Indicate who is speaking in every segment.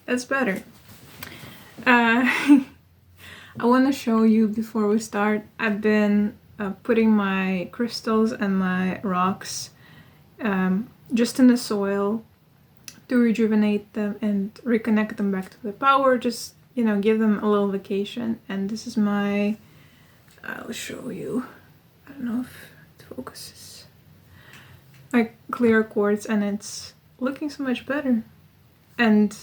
Speaker 1: It's better. I want to show you before we start. I've been putting my crystals and my rocks just in the soil to rejuvenate them and reconnect them back to the power. Just, give them a little vacation. And this is I'll show you. I don't know if it focuses. My clear quartz, and it's looking so much better. And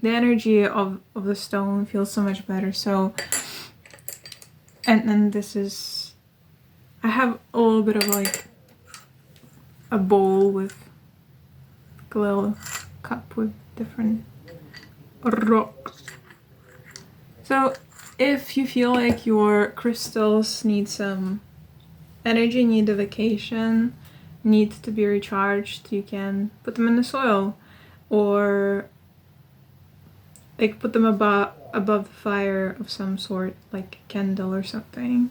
Speaker 1: the energy of the stone feels so much better. So, and then this is, I have a little bit of like a bowl with a little cup with different rocks. So if you feel like your crystals need some energy, need a vacation, need to be recharged, you can put them in the soil or like put them above the fire of some sort, like a candle or something.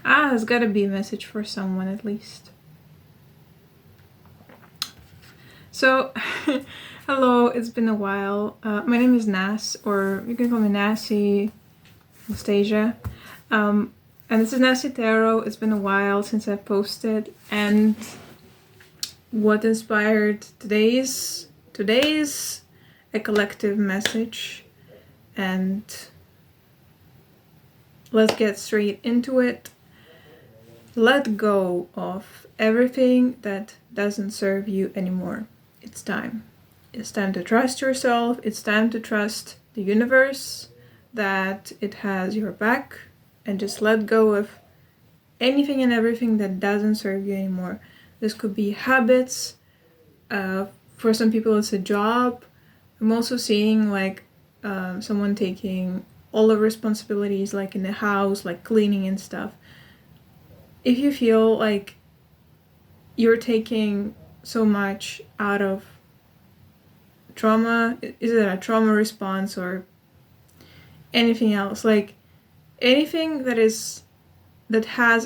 Speaker 1: It's gotta be a message for someone at least. So, hello, it's been a while. My name is Nas, or you can call me Nassie Nastasia. And this is Nassie Tarot. It's been a while since I posted, and what inspired today's a collective message, and let's get straight into it. Let go of everything that doesn't serve you anymore. It's time. It's time to trust yourself. It's time to trust the universe that it has your back, and just let go of anything and everything that doesn't serve you anymore. This could be habits. For some people, it's a job. I'm also seeing like someone taking all the responsibilities, like in the house, like cleaning and stuff. If you feel like you're taking so much out of trauma, is it a trauma response or anything else? Like anything that has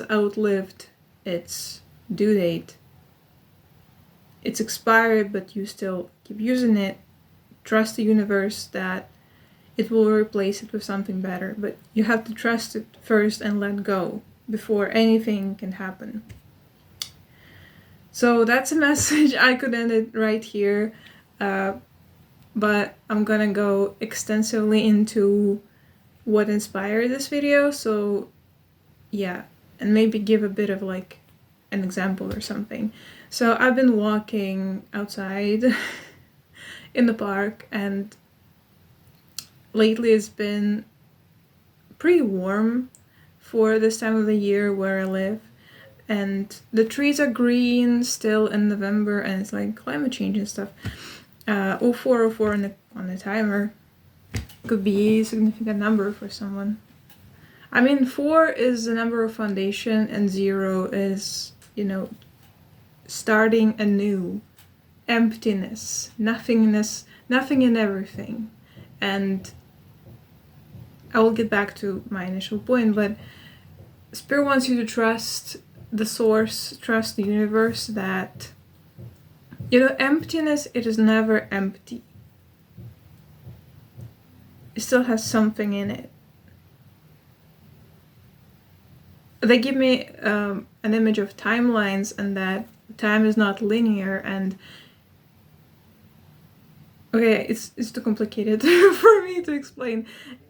Speaker 1: outlived its due date. It's expired, but you still keep using it. Trust the universe that it will replace it with something better, but you have to trust it first and let go before anything can happen. So that's a message. I could end it right here, but I'm gonna go extensively into what inspired this video. So yeah, and maybe give a bit of like an example or something. So I've been walking outside in the park, and lately it's been pretty warm for this time of the year where I live, and the trees are green still in November, and it's like climate change and stuff. 0404 on the timer could be a significant number for someone. I mean, 4 is the number of foundation, and 0 is, starting anew, emptiness, nothingness, nothing and everything. And I will get back to my initial point, but Spirit wants you to trust the source, trust the universe that, emptiness, it is never empty. It still has something in it. They give me an image of timelines, and that time is not linear, and okay, it's too complicated for me to explain.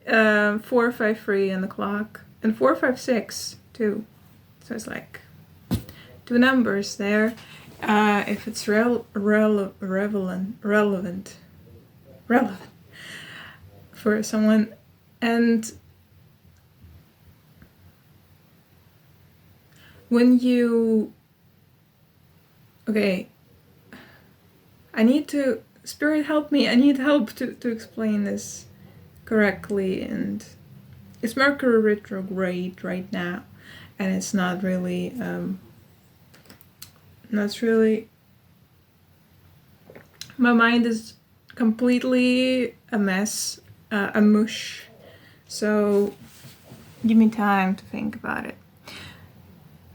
Speaker 1: 453 on the clock, and 456 too. So it's like 2 numbers there. If it's relevant for someone, and when you, okay, Spirit help me, I need help to explain this correctly. And it's Mercury retrograde right now, and it's not really, my mind is completely a mess, a mush, so give me time to think about it.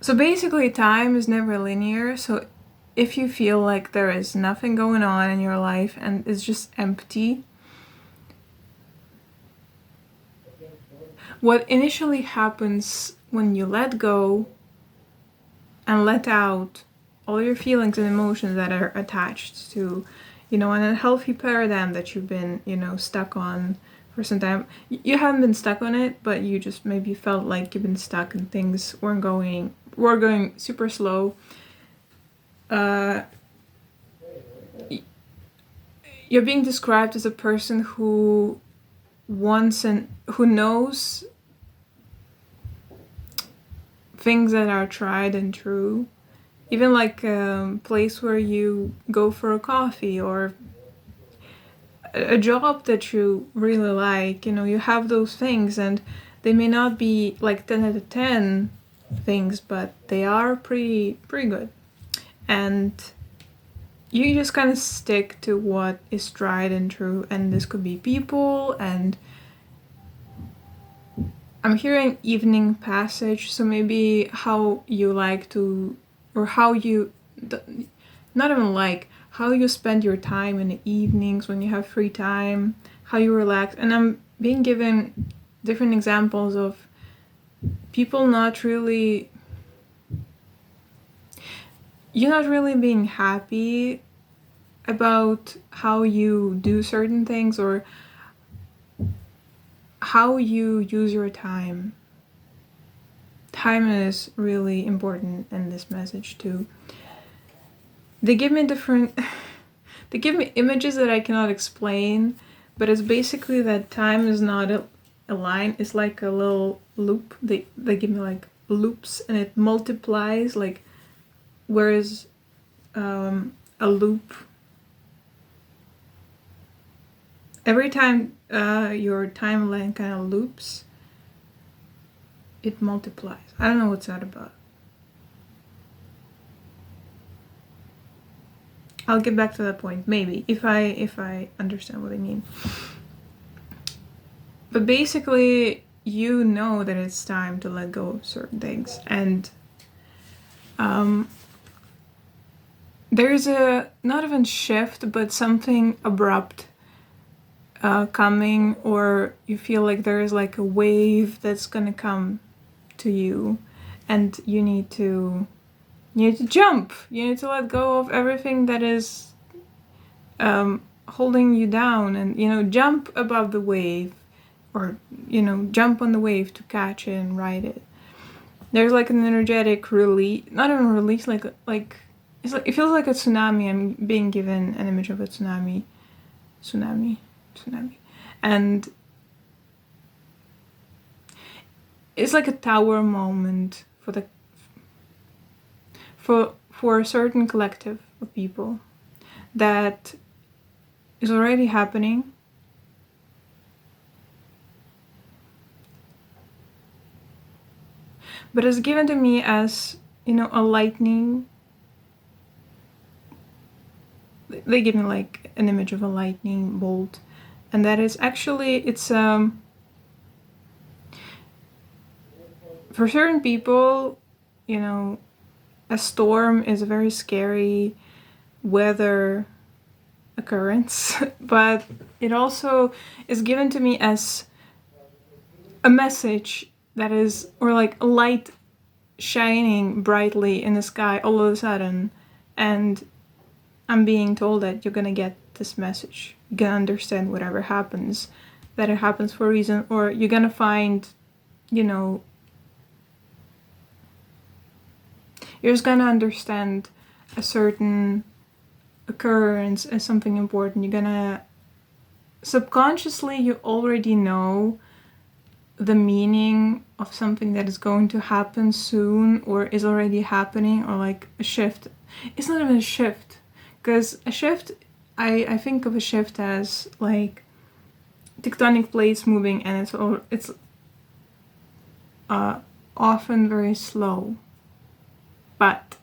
Speaker 1: So basically, time is never linear. So if you feel like there is nothing going on in your life and it's just empty, what initially happens when you let go and let out all your feelings and emotions that are attached to, an unhealthy paradigm that you've been, stuck on for some time. You haven't been stuck on it, but you just maybe felt like you've been stuck and things were going super slow. You're being described as a person who wants and who knows things that are tried and true. Even like a place where you go for a coffee or a job that you really like, you have those things, and they may not be like 10 out of 10 things, but they are pretty good. And you just kind of stick to what is tried and true, and this could be people. And I'm hearing evening passage, so maybe how you like to, or how you, not even like, how you spend your time in the evenings when you have free time, how you relax. And I'm being given different examples of people you're not really being happy about how you do certain things or how you use your time. Time is really important in this message too. They give me they give me images that I cannot explain, but it's basically that time is not a line, it's like a little loop. They give me like loops, and it multiplies, like, whereas a loop, every time your timeline kind of loops, it multiplies. I don't know what's that about. I'll get back to that point, maybe, if I understand what I mean. But basically, you know that it's time to let go of certain things. And there's a, not even shift, but something abrupt coming, or you feel like there is like a wave that's gonna come to you, and you need to jump. You need to let go of everything that is holding you down, and jump above the wave, or jump on the wave to catch it and ride it. There's like an energetic release, not even release, like it's like, it feels like a tsunami. I'm being given an image of a tsunami, and it's like a tower moment for a certain collective of people that is already happening. But it's given to me as, a lightning. They give me like an image of a lightning bolt, and that is actually, it's for certain people, a storm is a very scary weather occurrence, but it also is given to me as a message that is, or like a light shining brightly in the sky all of a sudden, and I'm being told that you're gonna get this message. You're gonna understand whatever happens, that it happens for a reason, or you're gonna find, you're just gonna understand a certain occurrence as something important. You're gonna, subconsciously, you already know the meaning of something that is going to happen soon, or is already happening, or like a shift. It's not even a shift, because a shift, I think of a shift as like tectonic plates moving, and it's often very slow. But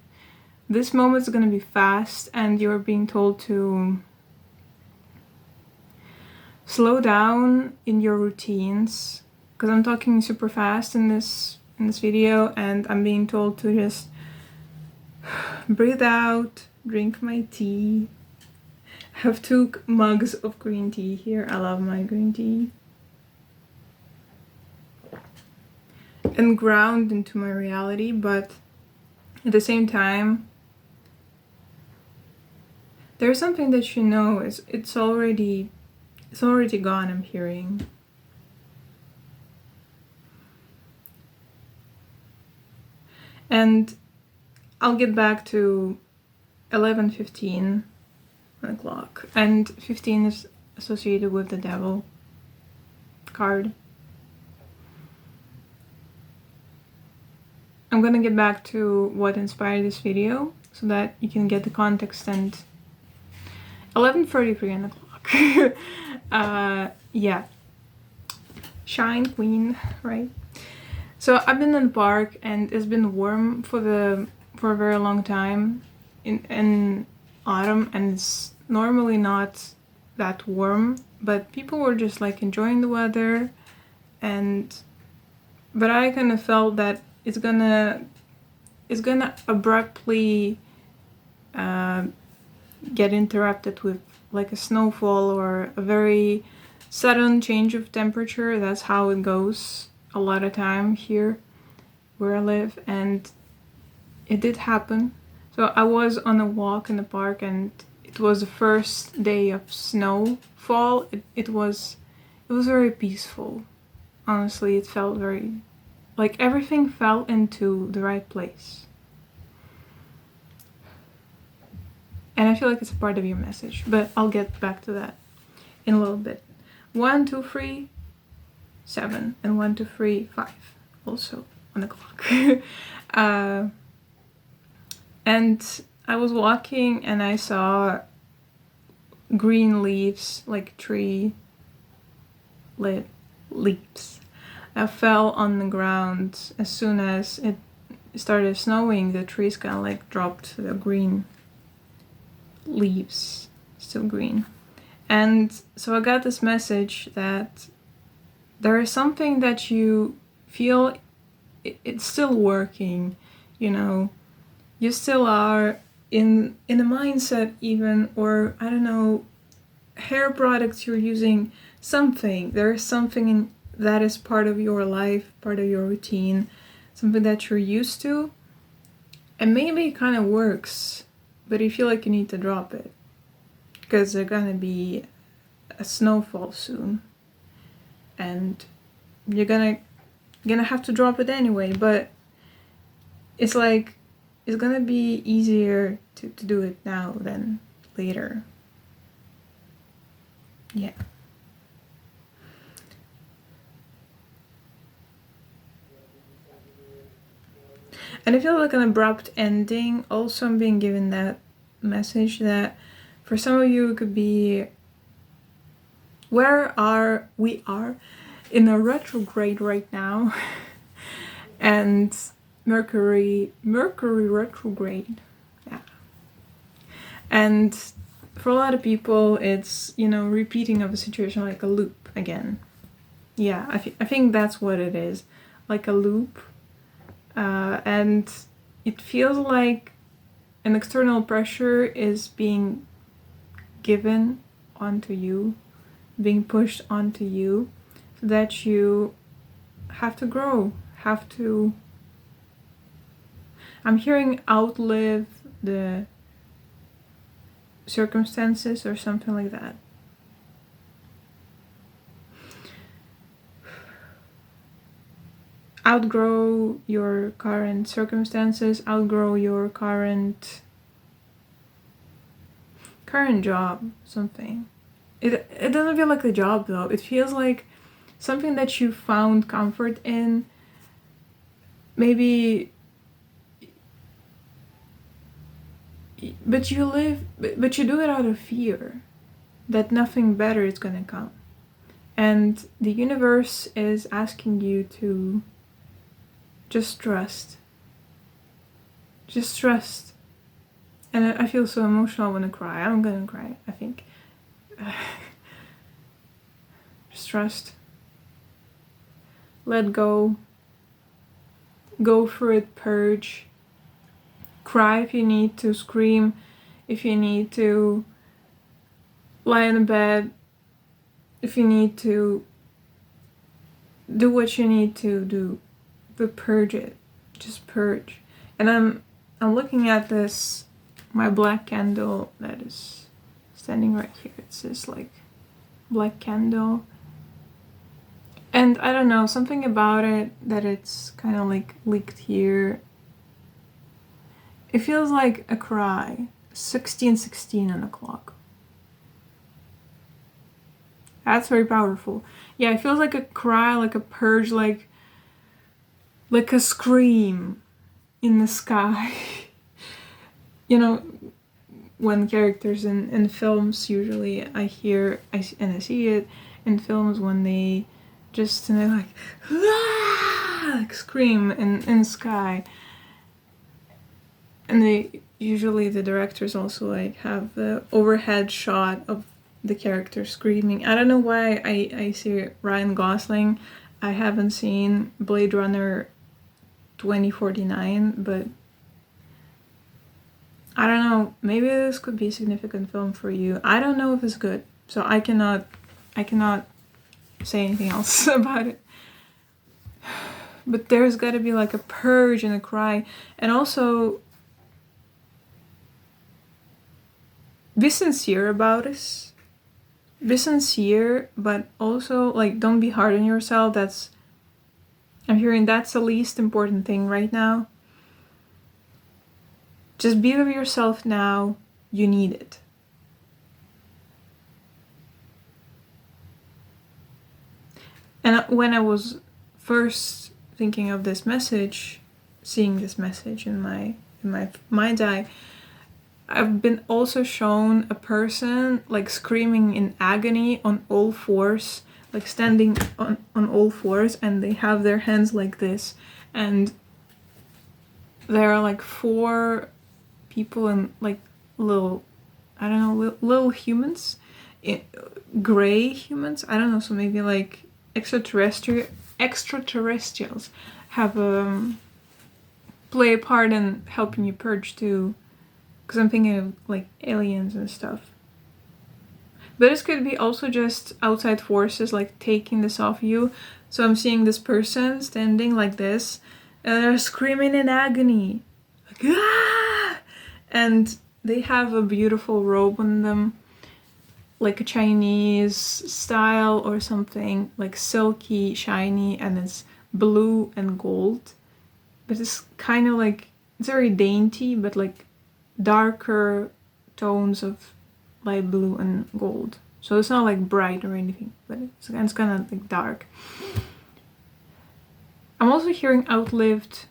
Speaker 1: this moment is going to be fast, and you're being told to slow down in your routines, because I'm talking super fast in this video, and I'm being told to just breathe out, drink my tea. I have 2 mugs of green tea here. I love my green tea. and ground into my reality, but at the same time, there's something that you know is it's already gone, I'm hearing. And I'll get back to 11:15 on the clock, and 15 is associated with the devil card. I'm gonna get back to what inspired this video so that you can get the context. And 11:33 on the clock. Yeah, shine queen, right? So I've been in the park and it's been warm for a very long time in autumn, and it's normally not that warm, but people were just like enjoying the weather, but I kind of felt that it's gonna abruptly get interrupted with like a snowfall or a very sudden change of temperature. That's how it goes a lot of time here where I live, and it did happen. So I was on a walk in the park and it was the first day of snowfall. It was very peaceful. Honestly, it felt very like everything fell into the right place. And I feel like it's a part of your message, but I'll get back to that in a little bit. 1, 2, 3, 7, and 1, 2, 3, 5 also on the clock. And I was walking and I saw green leaves, like tree leaves that fell on the ground. As soon as it started snowing, the trees kind of like dropped the green leaves, still green. And so I got this message that there is something that you feel it's still working, you know, you still are in a mindset even, or I don't know, hair products you're using, something, there is something that is part of your life, part of your routine, something that you're used to, and maybe it kind of works, but you feel like you need to drop it because there's gonna be a snowfall soon and you're gonna have to drop it anyway. But it's like it's gonna be easier to do it now than later. Yeah. And I feel like an abrupt ending. Also, I'm being given that message that for some of you it could be we are in a retrograde right now. And Mercury retrograde. Yeah. And for a lot of people it's, you know, repeating of a situation, like a loop again. Yeah, I think that's what it is, like a loop. And it feels like an external pressure is being given onto you, being pushed onto you, so that you have to grow, have to, I'm hearing, outlive the circumstances or something like that. Outgrow your current circumstances, outgrow your current job, something. It doesn't feel like a job though. It feels like something that you found comfort in. Maybe, but you do it out of fear that nothing better is gonna come. And the universe is asking you to just trust. Just trust. And I feel so emotional. I want to cry. I'm gonna cry, I think. Just trust. Let go. Go through it, purge. Cry if you need to, scream if you need to, lie in bed if you need to, do what you need to do. but purge it. Just purge. And I'm looking at this, my black candle that is standing right here. It says like black candle. And I don't know, something about it that it's kind of like leaked here. It feels like a cry. 16:16 on the clock. That's very powerful. Yeah, it feels like a cry, like a purge, like a scream in the sky. You know, when characters in films, usually I see it in films when they just like scream in the sky. And usually the directors also like have the overhead shot of the character screaming. I don't know why I see Ryan Gosling. I haven't seen Blade Runner 2049, but I don't know, maybe this could be a significant film for you. I don't know if it's good, so I cannot say anything else about it. But there's gotta be like a purge and a cry. And also, be sincere about this. Be sincere, but also like don't be hard on yourself. I'm hearing that's the least important thing right now. Just be with yourself now. You need it. And when I was first thinking of this message, seeing this message in my mind's eye, I've been also shown a person like screaming in agony on all fours, like standing on all fours, and they have their hands like this, and there are like 4 people in like little, I don't know, little humans, gray humans, I don't know, so maybe like extraterrestrials have play a part in helping you purge too, because I'm thinking of like aliens and stuff. But this could be also just outside forces like taking this off you. So I'm seeing this person standing like this, and they're screaming in agony, like, ah! And they have a beautiful robe on them, like a Chinese style or something, like silky, shiny, and it's blue and gold. But it's kind of like, it's very dainty, but like darker tones of light blue and gold. So it's not like bright or anything, but it's kind of like dark. I'm also hearing outlived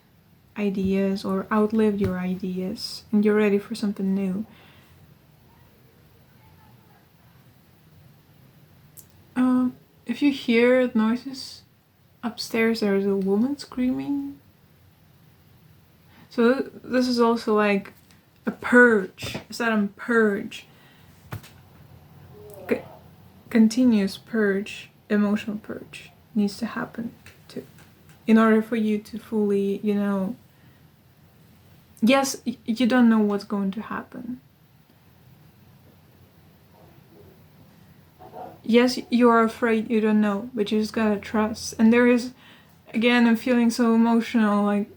Speaker 1: ideas or outlived your ideas and you're ready for something new. If you hear noises upstairs, there's a woman screaming. So this is also like a purge. Is that a purge? Continuous purge, emotional purge needs to happen too, in order for you to fully, yes, you don't know what's going to happen. Yes, you're afraid, you don't know, but you just gotta trust. And there is, again, I'm feeling so emotional, like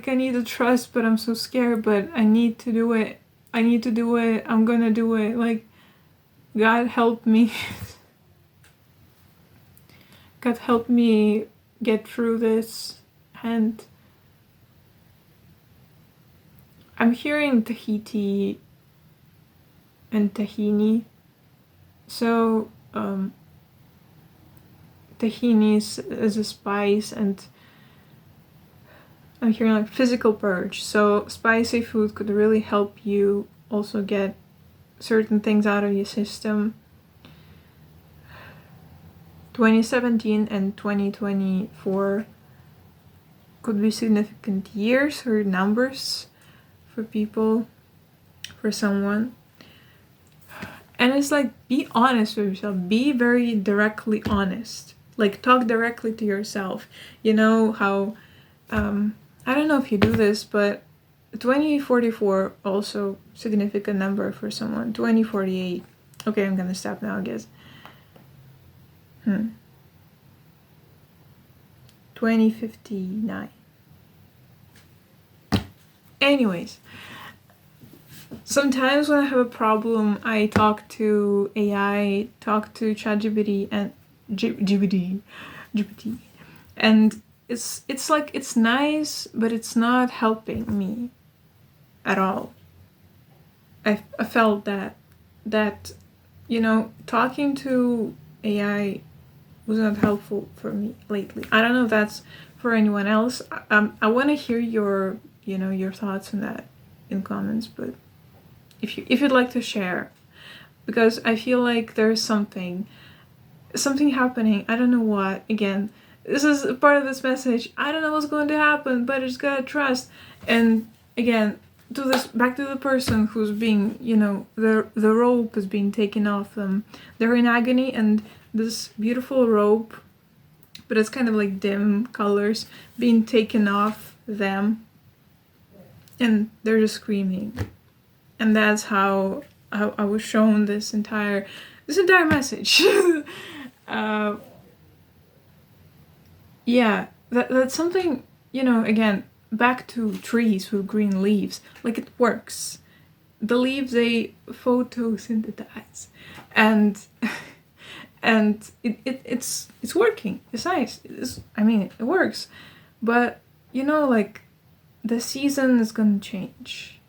Speaker 1: I need to trust, but I'm so scared, but I need to do it. I'm gonna do it. Like, God help me. God help me get through this. And I'm hearing Tahiti and tahini. So, tahini is a spice, and I'm hearing like physical purge. So spicy food could really help you also get certain things out of your system. 2017 and 2024 could be significant years or numbers for people, for someone. And it's like, be honest with yourself. Be very directly honest. Like, talk directly to yourself. You know how, I don't know if you do this, but 2044 also significant number for someone. 2048. Okay, I'm gonna stop now, I guess. 2059. Anyways, sometimes when I have a problem, I talk to AI, talk to ChatGPT and GPT, and it's like it's nice, but it's not helping me at all. I felt that talking to AI was not helpful for me lately. I don't know if that's for anyone else. I want to hear your your thoughts on that in comments, but if you'd like to share, because I feel like there's something happening. I don't know what. Again, this is a part of this message. I don't know what's going to happen, but I just gotta trust. And again, back to the person who's being, the rope is being taken off them. They're in agony, and this beautiful rope, but it's kind of like dim colors, being taken off them, and they're just screaming. And that's how I was shown this entire message. Yeah, that's something, again, back to trees with green leaves. Like, it works. The leaves, they photosynthesize, and it's working. It's nice. It works. But like, the season is gonna change.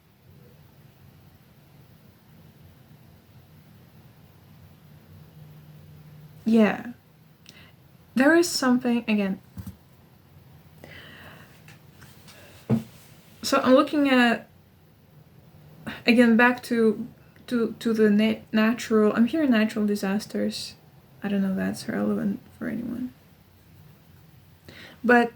Speaker 1: Yeah, there is something, again. So I'm looking at, again, back to the natural. I'm hearing natural disasters. I don't know if that's relevant for anyone, but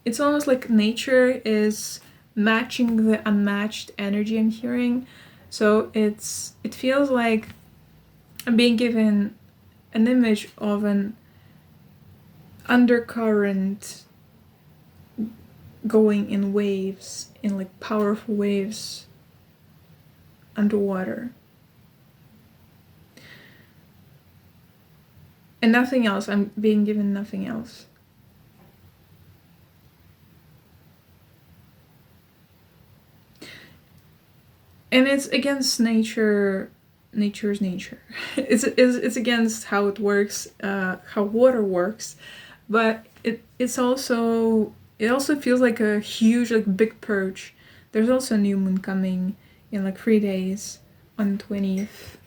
Speaker 1: it's almost like nature is matching the unmatched energy I'm hearing. So it feels like I'm being given an image of an undercurrent going in waves, in like powerful waves underwater. And nothing else. I'm being given nothing else. And it's against nature's nature. It's against how it works, how water works, but it also feels like a huge, like, big purge. There's also a new moon coming in like 3 days on 20th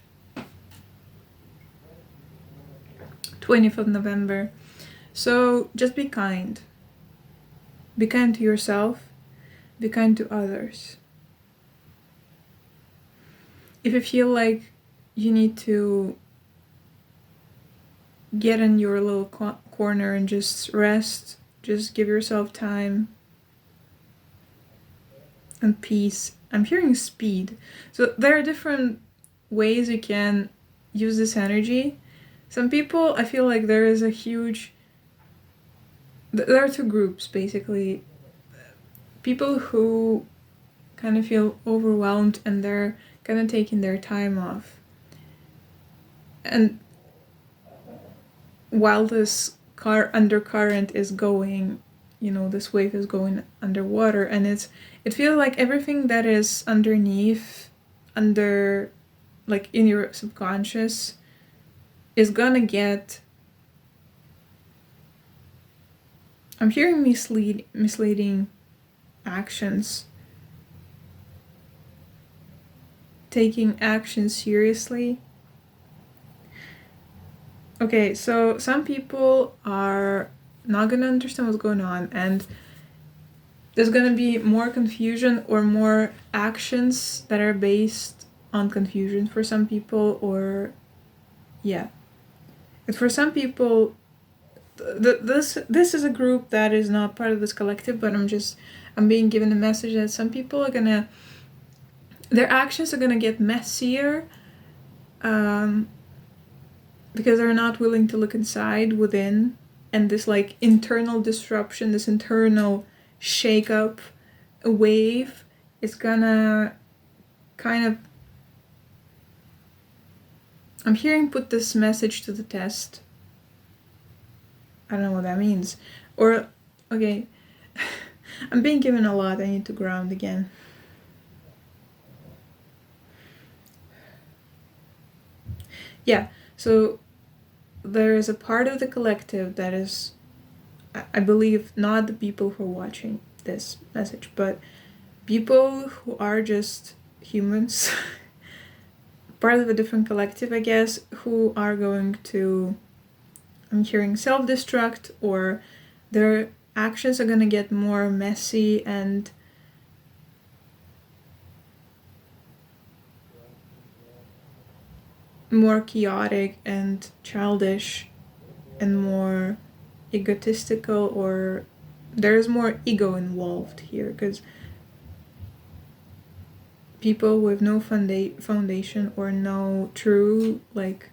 Speaker 1: of November. So just be kind. Be kind to yourself. Be kind to others. If you feel like you need to get in your little corner and just rest, just give yourself time and peace. I'm hearing speed. So there are different ways you can use this energy. Some people, I feel like there are two groups, basically. People who kind of feel overwhelmed and they're kind of taking their time off. And while this undercurrent is going, this wave is going underwater, and it feels like everything that is underneath, like in your subconscious, is gonna get, I'm hearing misleading actions. Taking action seriously. Okay, so some people are not gonna understand what's going on, and there's gonna be more confusion or more actions that are based on confusion for some people, or yeah. But for some people, this is a group that is not part of this collective, but I'm being given a message that some people are gonna, their actions are gonna get messier, because they're not willing to look inside within, and this like internal disruption, this internal shake-up, a wave, is gonna kind of, I'm hearing, put this message to the test. I don't know what that means. Or Okay. I'm being given a lot. I need to ground again. Yeah, so there is a part of the collective that is, I believe, not the people who are watching this message, but people who are just humans, part of a different collective, I guess, who are going to, I'm hearing self-destruct, or their actions are going to get more messy and more chaotic and childish and more egotistical, or there's more ego involved here, because people with no foundation or no true like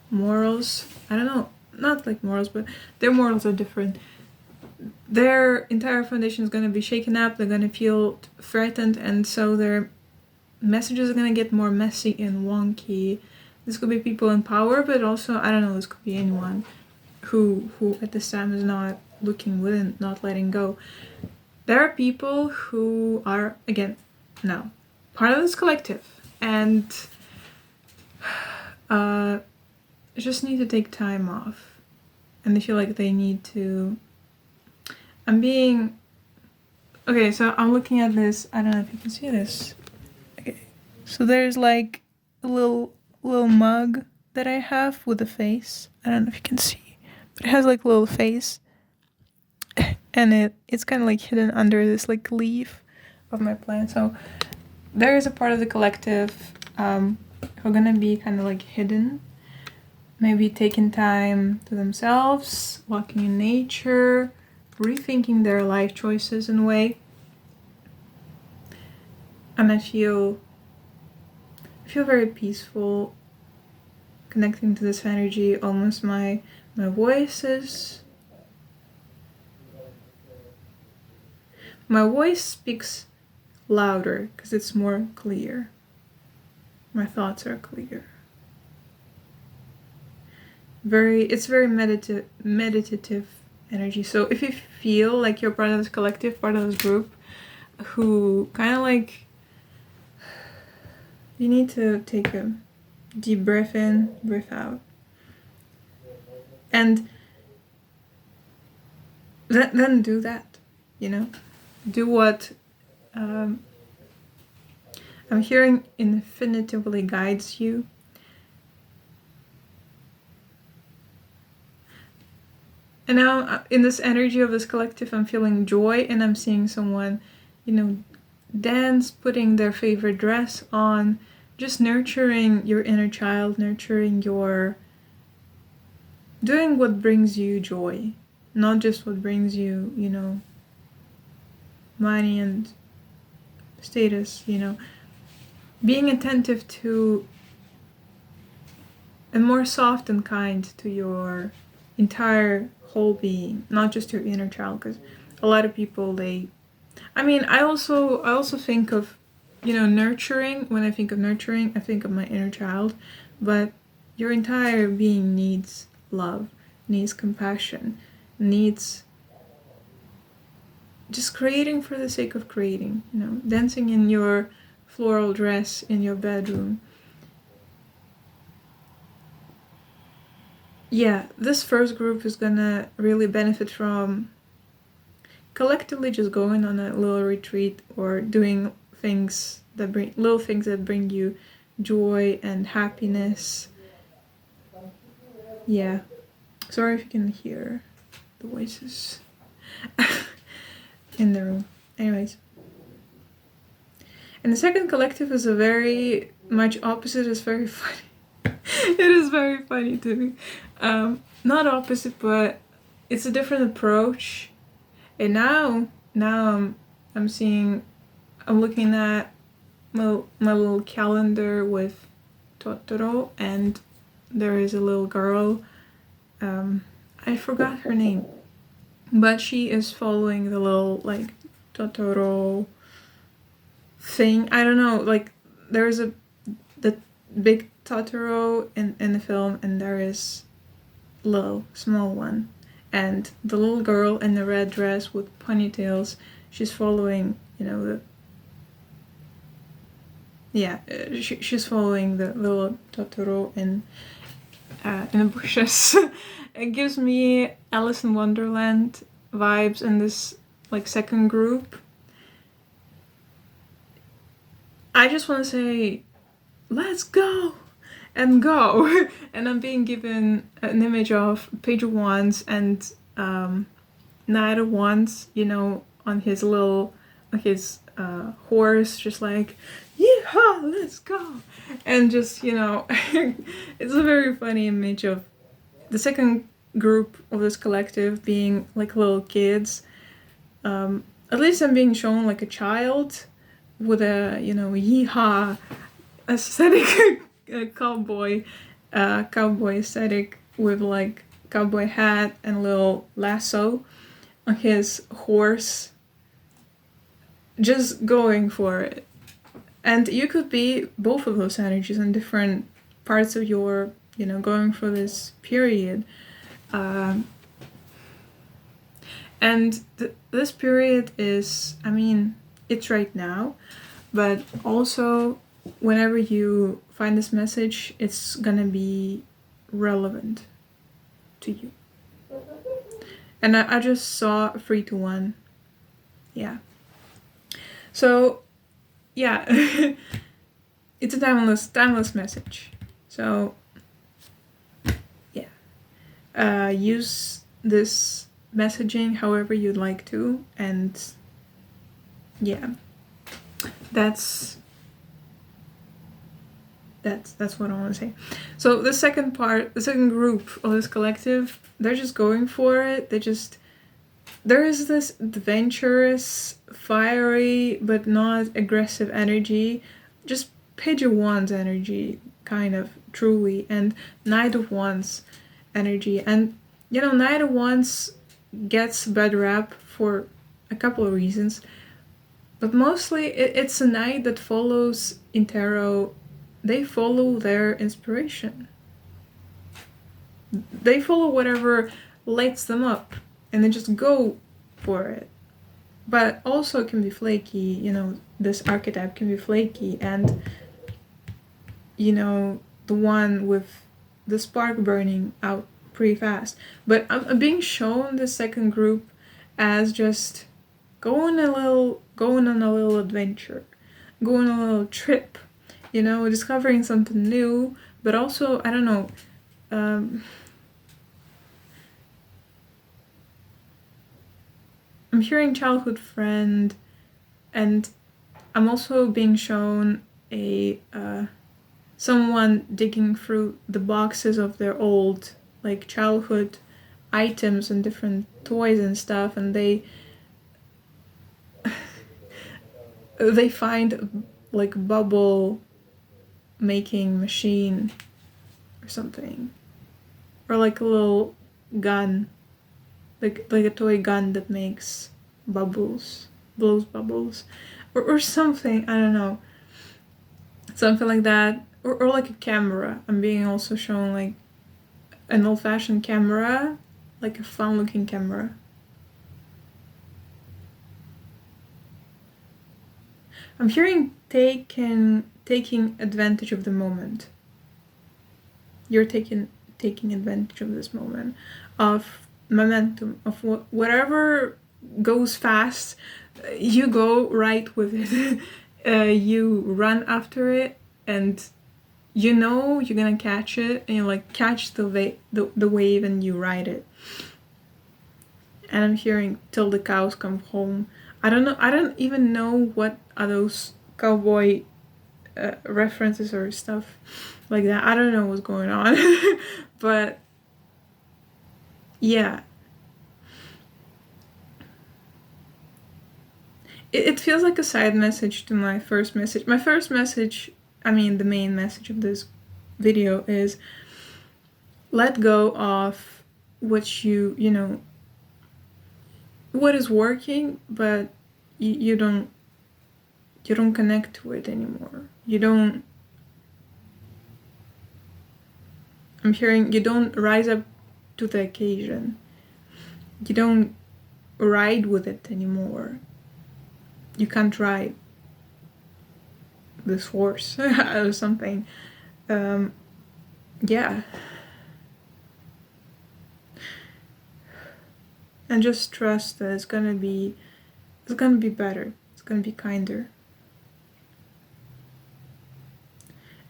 Speaker 1: morals, I don't know, not like morals, but their morals are different. Their entire foundation is going to be shaken up. They're going to feel threatened, and so their messages are going to get more messy and wonky. This could be people in power, but also, I don't know, this could be anyone who at this time is not looking within, not letting go. There are people who are, again, now part of this collective, and just need to take time off, and they feel like they need to. Okay, so I'm looking at this. I don't know if you can see this. Okay, so there's like a little mug that I have with a face. I don't know if you can see, but it has like a little face, and it's kind of like hidden under this like leaf of my plant. So there is a part of the collective who are gonna be kind of like hidden, maybe taking time to themselves, walking in nature, rethinking their life choices in a way. And I feel very peaceful connecting to this energy. Almost my voice speaks louder because it's more clear. My thoughts are clear. It's very meditative energy. So if you feel like you're part of this collective, part of this group, who kind of like, you need to take a deep breath in, breath out, and then do that, do what I'm hearing infinitively guides you. And now in this energy of this collective, I'm feeling joy, and I'm seeing someone, dance, putting their favorite dress on, just nurturing your inner child, nurturing doing what brings you joy, not just what brings you, money and status, being attentive to and more soft and kind to your entire whole being, not just your inner child, because a lot of people, I also think of, nurturing. When I think of nurturing, I think of my inner child, but your entire being needs love, needs compassion, needs just creating for the sake of creating, dancing in your floral dress in your bedroom. Yeah, this first group is gonna really benefit from collectively just going on a little retreat or doing things that bring you joy and happiness. Yeah, sorry if you can hear the voices in the room. Anyways, and the second collective is a very much opposite. It's very funny. It is very funny to me. Not opposite, but it's a different approach. And now I'm looking at my little calendar with Totoro, and there is a little girl. I forgot her name, but she is following the little like Totoro thing. I don't know. Like there's the big Totoro in the film, and there is little small one, and the little girl in the red dress with ponytails, she's following, she's following the little Totoro in the bushes. It gives me Alice in Wonderland vibes in this like second group. I just want to say, let's go and go. And I'm being given an image of Page of Wands and Knight of Wands, on his horse, just like, yeehaw, let's go. And just, it's a very funny image of the second group of this collective being like little kids. At least I'm being shown like a child with a, yeehaw aesthetic, cowboy aesthetic with like cowboy hat and little lasso on his horse, just going for it. And you could be both of those energies in different parts of your, going for this period. And this period is, it's right now, but also whenever you find this message, it's gonna be relevant to you. And I just saw 3-1. Yeah. So, yeah, it's a timeless message. So, yeah, use this messaging however you'd like to, and yeah, that's what I want to say. So the second group of this collective, they're just going for it. There is this adventurous, fiery, but not aggressive energy, just Page of Wands energy, kind of, truly, and Knight of Wands energy. And, Knight of Wands gets bad rap for a couple of reasons, but mostly it's a knight that follows in tarot. They follow their inspiration. They follow whatever lights them up, and they just go for it. But also it can be flaky, this archetype can be flaky, and, the one with the spark burning out pretty fast. But I'm being shown the second group as just going on a little adventure, going on a little trip, discovering something new, but also, I don't know, I'm hearing childhood friend, and I'm also being shown someone digging through the boxes of their old, like, childhood items and different toys and stuff, and they find like bubble making machine or something, or like a little gun, like a toy gun that makes blows bubbles, or something, I don't know, something like that, or like a camera. I'm being also shown like an old-fashioned camera, like a fun-looking camera. I'm hearing taking advantage of the moment. You're taking advantage of this moment, of momentum, of whatever goes fast, you go right with it. You run after it, and you're gonna catch it, and you like catch the wave and you ride it. And I'm hearing till the cows come home. I don't even know what are those cowboy references or stuff like that. I don't know what's going on. But yeah, it feels like a side message to my first message. My first message, the main message of this video is let go of what what is working, but you don't connect to it anymore. I'm hearing you don't rise up to the occasion. you don't ride with it anymore. You can't ride this horse or something. Yeah. And just trust that it's gonna be better. It's gonna be kinder.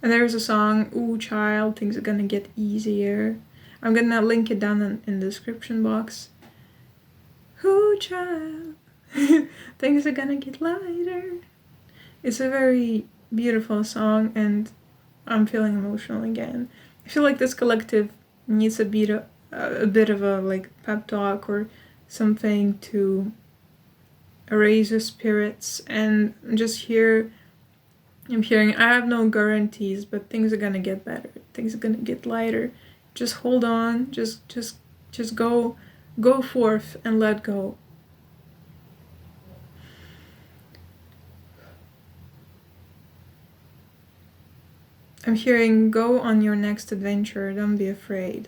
Speaker 1: And there's a song, Ooh Child, things are gonna get easier. I'm gonna link it down in the description box. Ooh child, things are gonna get lighter. It's a very beautiful song, and I'm feeling emotional again. I feel like this collective needs a bit of a like pep talk or something to raise your spirits. And just here, I'm hearing, I have no guarantees, but things are gonna get better. Things are gonna get lighter. Just hold on. Just go forth and let go. I'm hearing, go on your next adventure. Don't be afraid.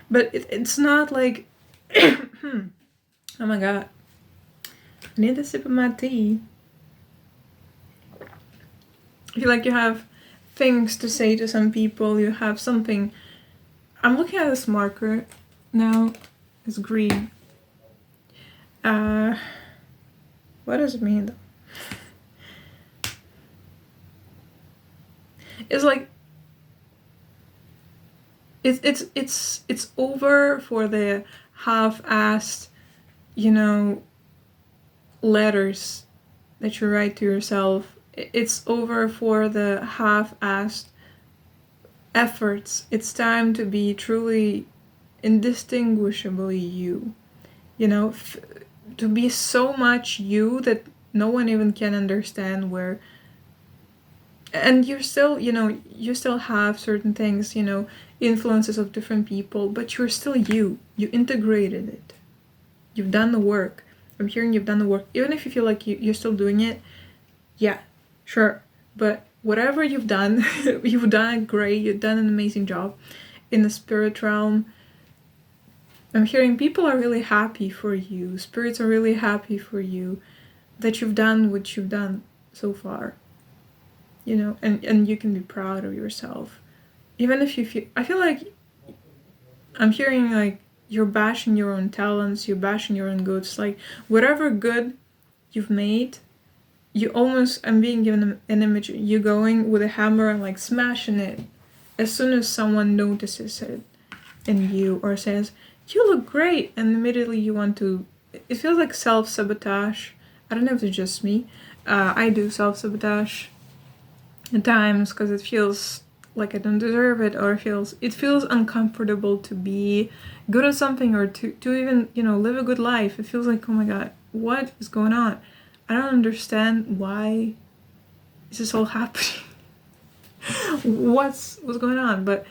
Speaker 1: But it's not like, oh my god, I need a sip of my tea. I feel like you have things to say to some people. You have something. I'm looking at this marker now. It's green. What does it mean though? It's like it's over for the half-assed, letters that you write to yourself. It's over for the half-assed efforts. It's time to be truly indistinguishably you. To be so much you that no one even can understand where. And you're still, you still have certain things, influences of different people, but you're still you. You integrated it. You've done the work. I'm hearing you've done the work. Even if you feel like you're still doing it, yeah, sure. But whatever you've done, you've done it great. You've done an amazing job in the spirit realm. I'm hearing people are really happy for you. Spirits are really happy for you that you've done what you've done so far. And you can be proud of yourself. Even if you feel, I feel like I'm hearing like you're bashing your own talents, you're bashing your own goods. Like whatever good you've made, you almost, I'm being given an image, you going with a hammer and like smashing it as soon as someone notices it in you or says, you look great, and immediately you want to, it feels like self-sabotage. I don't know if it's just me. I do self-sabotage at times because it feels like I don't deserve it, or it feels uncomfortable to be good at something, or to even, live a good life. It feels like, oh my god, what is going on? I don't understand why is this all happening. What's going on? But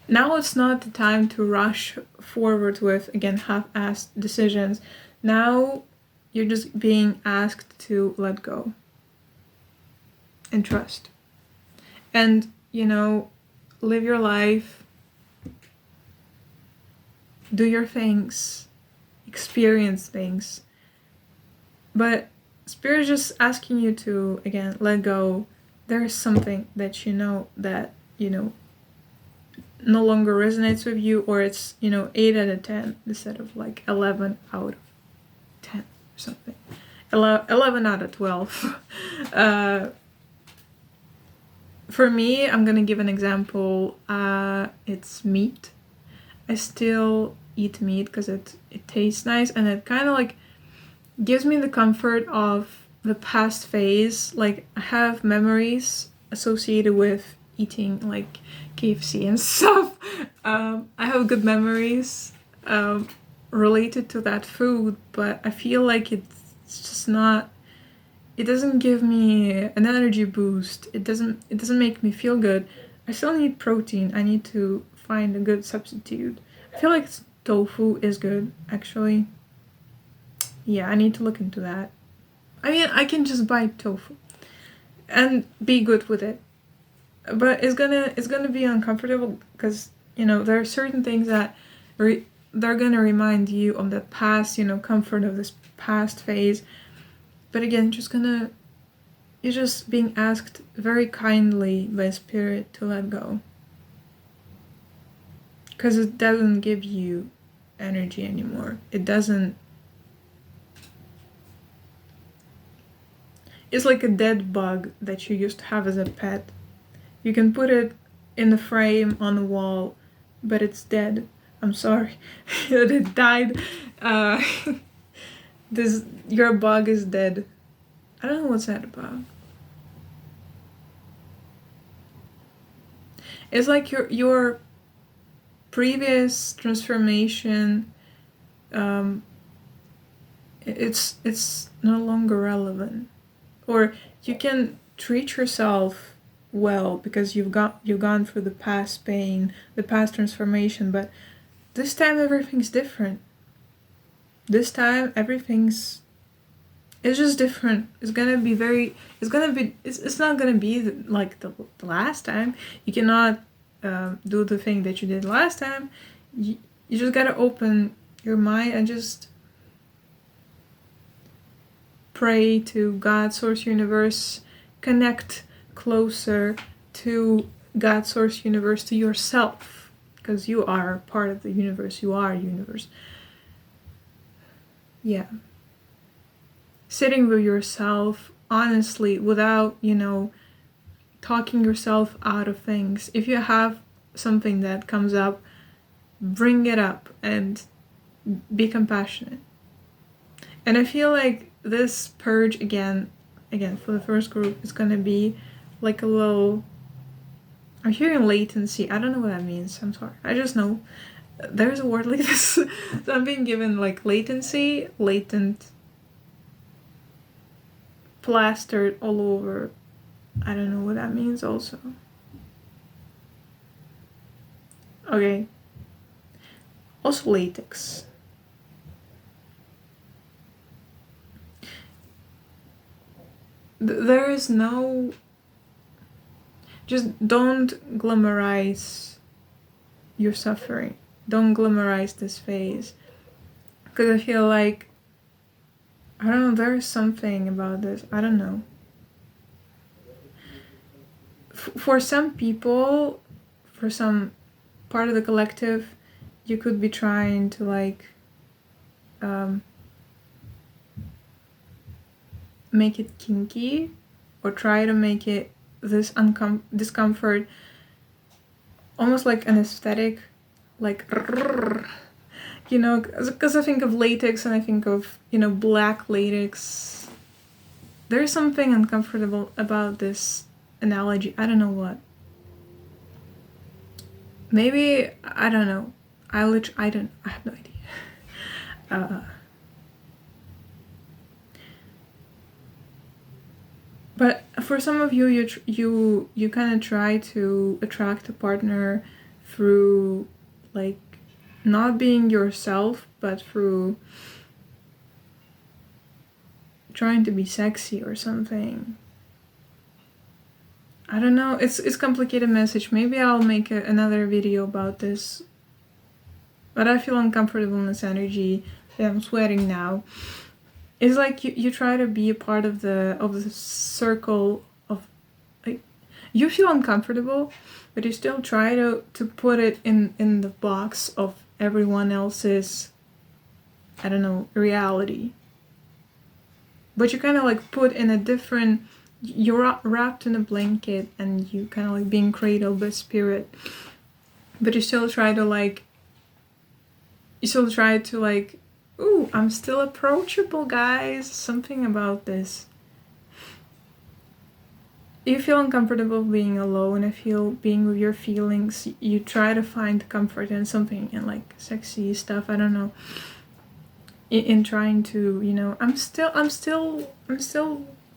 Speaker 1: now it's not the time to rush forward with, again, half-assed decisions. Now you're just being asked to let go and trust. And, live your life, do your things, experience things. But Spirit is just asking you to, again, let go. There is something that that, no longer resonates with you, or it's, 8 out of 10 instead of like 11 out of 10 or something. 11 out of 12. For me, I'm gonna give an example. It's meat. I still eat meat because it tastes nice, and it kind of like gives me the comfort of the past phase. Like I have memories associated with eating like KFC and stuff. I have good memories related to that food, but I feel like it's just not, it doesn't give me an energy boost. It doesn't make me feel good. I still need protein. I need to find a good substitute. I feel like tofu is good, actually. Yeah, I need to look into that. I mean, I can just buy tofu and be good with it. But it's gonna be uncomfortable because, there are certain things that they're gonna remind you of the past, comfort of this past phase. But again, you're just being asked very kindly by Spirit to let go. Because it doesn't give you energy anymore. It doesn't. It's like a dead bug that you used to have as a pet. You can put it in the frame on the wall, but it's dead. I'm sorry that it died. Your bug is dead. I don't know what's that about. It's like your previous transformation. It's no longer relevant, or you can treat yourself well because you've gone through the past pain, the past transformation, but this time everything's different. This time it's just different. It's not gonna be like the last time. You cannot do the thing that you did last time. You just gotta open your mind and just pray to God, Source, Universe, connect closer to God, Source, Universe, to yourself, because you are part of the universe. You are universe. Yeah. Sitting with yourself honestly, without, talking yourself out of things. If you have something that comes up, bring it up and be compassionate. And I feel like this purge again for the first group is gonna be like a little, I'm hearing latency. I don't know what that means. I'm sorry. I just know there's a word like this. So I'm being given like latency, latent, plastered all over. I don't know what that means also. Okay. Also latex. There is no... Just don't glamorize your suffering. Don't glamorize this phase. Because I feel like, I don't know, there is something about this. I don't know. For some people, for some part of the collective, you could be trying to like make it kinky, or try to make it this discomfort almost like an aesthetic, like, because I think of latex and I think of, black latex. There's something uncomfortable about this analogy. I don't know what. Maybe, I don't know. I have no idea. But for some of you, you kind of try to attract a partner through, like, not being yourself, but through trying to be sexy or something. I don't know. It's a complicated message. Maybe I'll make another video about this. But I feel uncomfortable in this energy. I'm sweating now. It's like you try to be a part of the circle of, like, you feel uncomfortable, but you still try to put it in the box of everyone else's, I don't know, reality. But you kind of like put in a different, you're wrapped in a blanket and you kind of like being cradled by spirit, but you still try to like, ooh, I'm still approachable, guys. Something about this. You feel uncomfortable being alone. I feel being with your feelings. You try to find comfort in something, in like sexy stuff. I don't know. In trying to, I'm still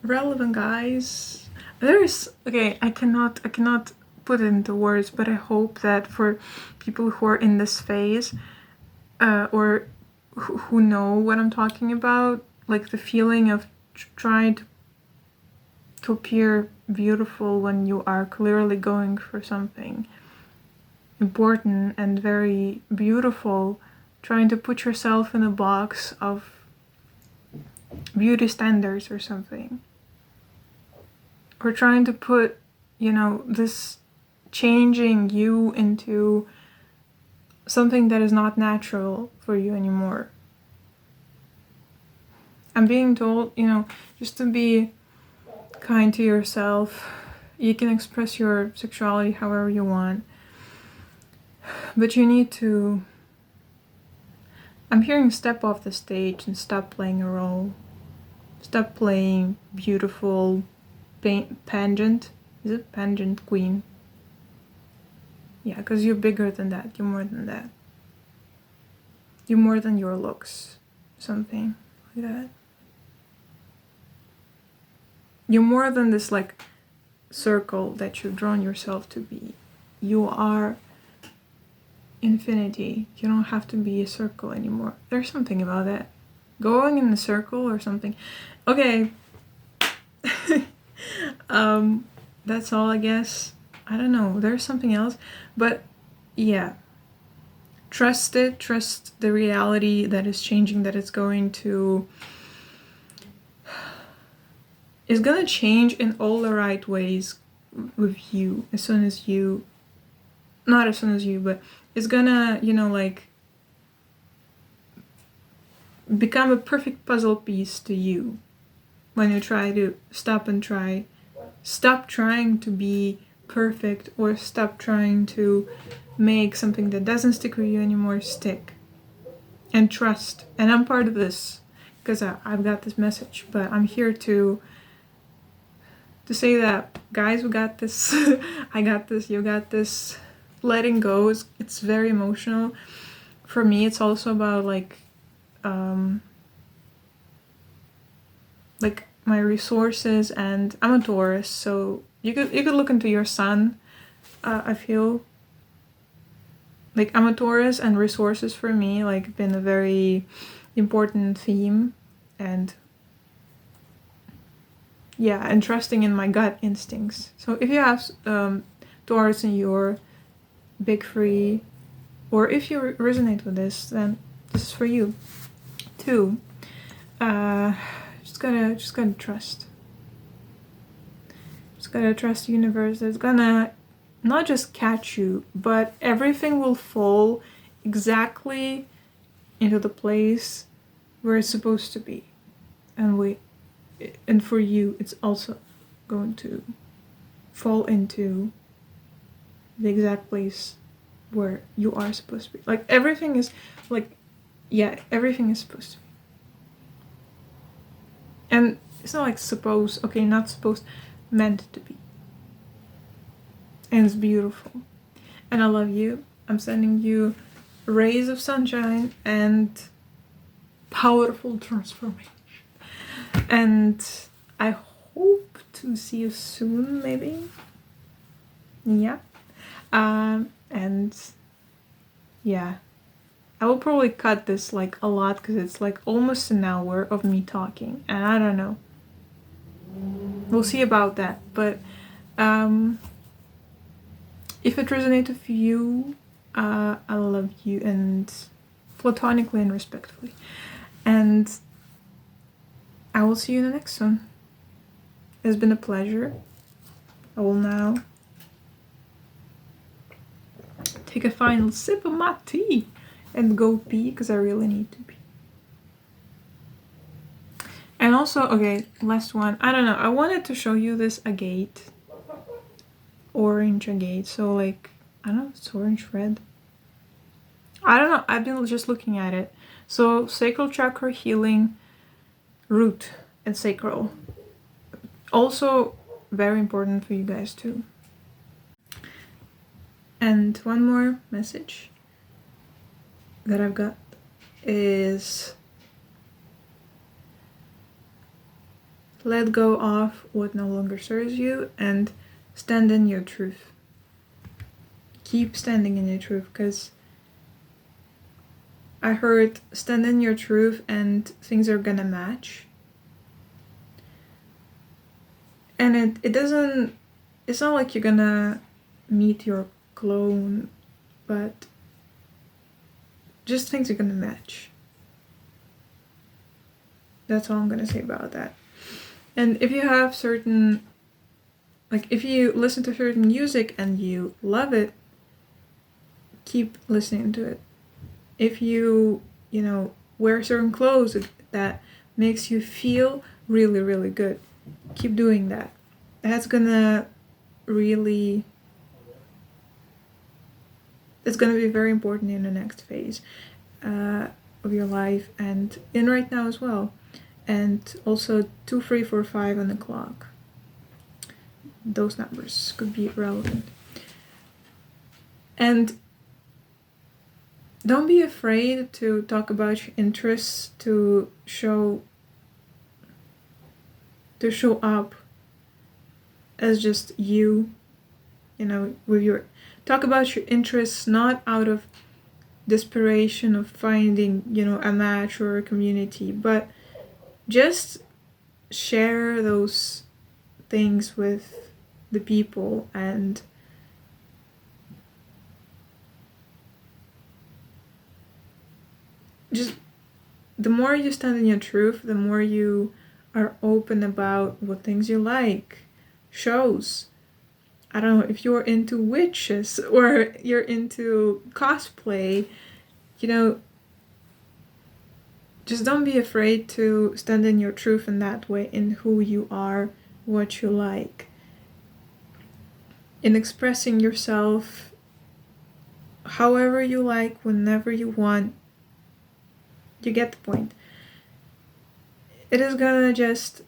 Speaker 1: relevant, guys. I cannot put it into words, but I hope that for people who are in this phase, or who know what I'm talking about, like the feeling of trying to appear beautiful when you are clearly going for something. important and very beautiful, trying to put yourself in a box of beauty standards or something. Or trying to put, this changing you into something that is not natural for you anymore. I'm being told, just to be kind to yourself. You can express your sexuality however you want, but you need to, I'm hearing, step off the stage and stop playing a role. Stop playing beautiful pageant. Is it pageant queen? Yeah, because you're bigger than that. You're more than that. You're more than your looks. Something like that. You're more than this like circle that you've drawn yourself to be. You are infinity. You don't have to be a circle anymore. There's something about that. Going in a circle or something. Okay. That's all, I guess. I don't know. There's something else. But yeah. Trust it. Trust the reality that is changing, that it's going to... It's gonna change in all the right ways with you as soon as you... Not as soon as you, but it's gonna, become a perfect puzzle piece to you when you try to stop trying to be perfect, or stop trying to make something that doesn't stick with you anymore stick. And trust. And I'm part of this because I've got this message, but I'm here to say that, guys, we got this. I got this, you got this. Letting go it's very emotional. For me, it's also about like my resources, and I'm a Taurus, so you could look into your sun. I feel like I'm a Taurus, and resources for me like been a very important theme, and yeah, and trusting in my gut instincts. So if you have Taurus in your big three, or if you resonate with this, then this is for you too. Just gotta trust. Just gotta trust the universe. It's gonna not just catch you, but everything will fall exactly into the place where it's supposed to be. And for you, it's also going to fall into the exact place where you are supposed to be. Like everything is everything is supposed to be. And it's not like not supposed, meant to be. And it's beautiful. And I love you. I'm sending you rays of sunshine and powerful transformation. And I hope to see you soon, maybe. Yeah. And yeah. I will probably cut this like a lot because it's like almost an hour of me talking, and I don't know. We'll see about that. But if it resonates with you, I love you, and platonically and respectfully. And I will see you in the next one. It's been a pleasure. I will now take a final sip of my tea and go pee because I really need to pee. And also, okay, last one. I don't know. I wanted to show you this agate. Orange agate. So like, I don't know, it's orange red. I don't know. I've been just looking at it. So sacral chakra healing, root, and sacral. Also very important for you guys too. And one more message that I've got is let go of what no longer serves you and stand in your truth. Keep standing in your truth, because I heard stand in your truth and things are gonna match. And it's not like you're gonna meet your clone but just things are gonna match. That's all I'm gonna say about that. And if you have certain, like if you listen to certain music and you love it, keep listening to it. If you wear certain clothes that makes you feel really, really good, keep doing that. That's gonna really, it's gonna be very important in the next phase of your life and in right now as well. And also 2, 3, 4, 5 on the clock. Those numbers could be relevant. And don't be afraid to talk about your interests, to show up as just you, with your, talk about your interests not out of desperation of finding, a match or a community, but just share those things with the people. And just the more you stand in your truth, the more you are open about what things you like. Shows, I don't know, if you're into witches or you're into cosplay, just don't be afraid to stand in your truth in that way, in who you are, what you like, in expressing yourself however you like, whenever you want. You get the point. It is gonna just,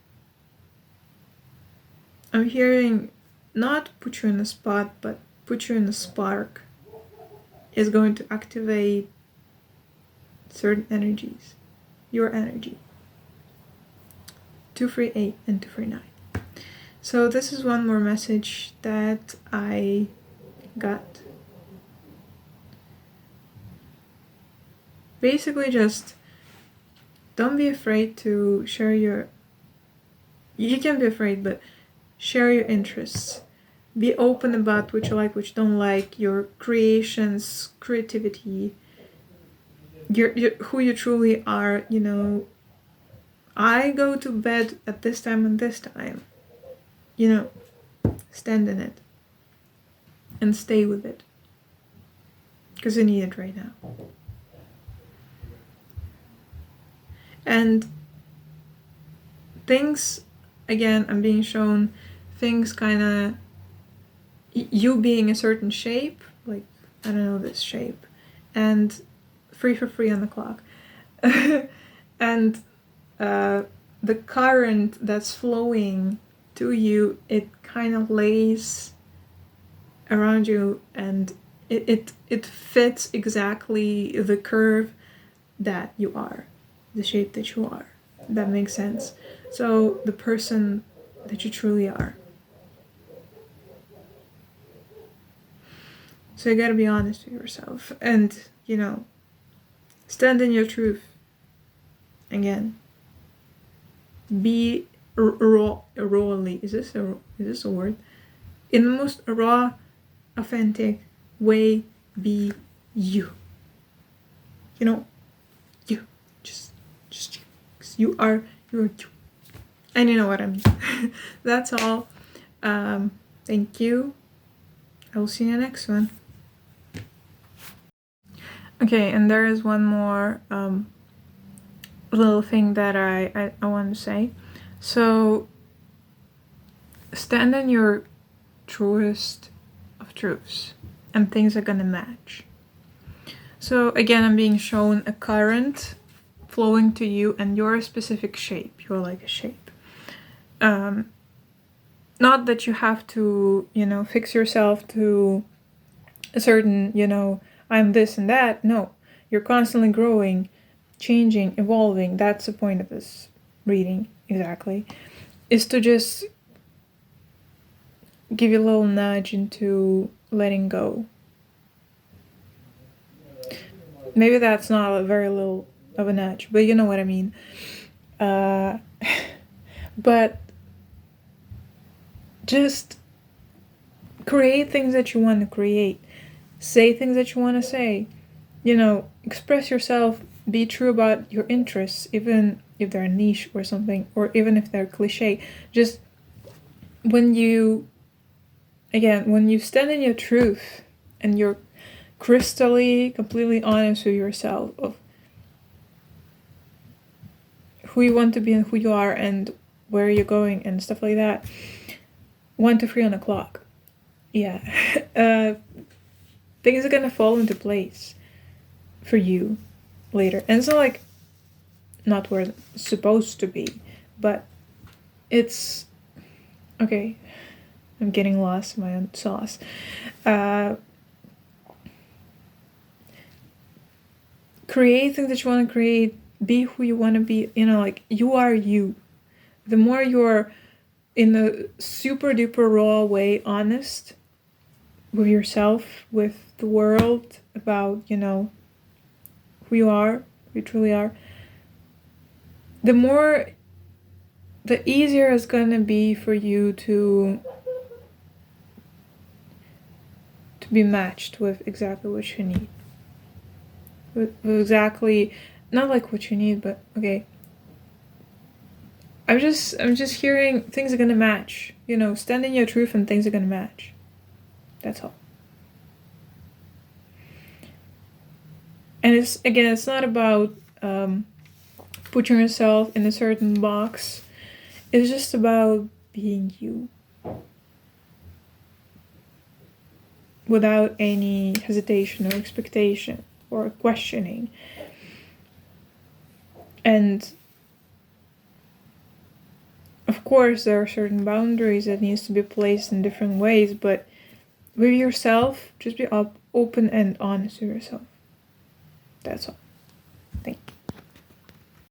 Speaker 1: I'm hearing, not put you in a spot, but put you in a spark. Is going to activate certain energies. Your energy. 238 and 239. So this is one more message that I got. Basically just don't be afraid to share your, you can be afraid, but share your interests. Be open about what you like, what you don't like, your creations, creativity, your who you truly are. I go to bed at this time and this time. Stand in it and stay with it, because you need it right now. And things, again, I'm being shown things kind of, you being a certain shape, like, I don't know, this shape, and 3 for 3 on the clock. And the current that's flowing to you, it kind of lays around you, and it fits exactly the curve that you are, the shape that you are. That makes sense. So the person that you truly are. So you gotta be honest with yourself and, stand in your truth. Again, be rawly. Is this a word? In the most raw, authentic way, be you. You just you. You're you. And you know what I mean. That's all. Thank you. I will see you in the next one. Okay, and there is one more little thing that I want to say. So, stand in your truest of truths, and things are gonna match. So again, I'm being shown a current flowing to you, and you're a specific shape. You're like a shape. Not that you have to, fix yourself to a certain, I'm this and that. No, you're constantly growing, changing, evolving. That's the point of this reading, exactly. Is to just give you a little nudge into letting go. Maybe that's not a very little of a nudge, but you know what I mean. But just create things that you want to create. Say things that you want to say. Express yourself. Be true about your interests, even if they're niche or something, or even if they're cliche. Just when you stand in your truth and you're crystally, completely honest with yourself of who you want to be and who you are and where you're going and stuff like that. 1 to 3 on the clock. Yeah. Things are gonna fall into place for you later. And it's not like not where it's supposed to be, but it's okay. I'm getting lost in my own sauce. Create things that you want to create. Be who you want to be. Like you are you. The more you're in a super duper raw way honest with yourself, with the world, about who you are, who you truly are, the easier it's gonna be for you to be matched with exactly what you need. With exactly, not like what you need, but okay. I'm just hearing things are gonna match. Stand in your truth and things are gonna match. That's all. And it's not about putting yourself in a certain box. It's just about being you. Without any hesitation or expectation or questioning. And of course there are certain boundaries that needs to be placed in different ways, but with yourself, just be open and honest with yourself. That's all.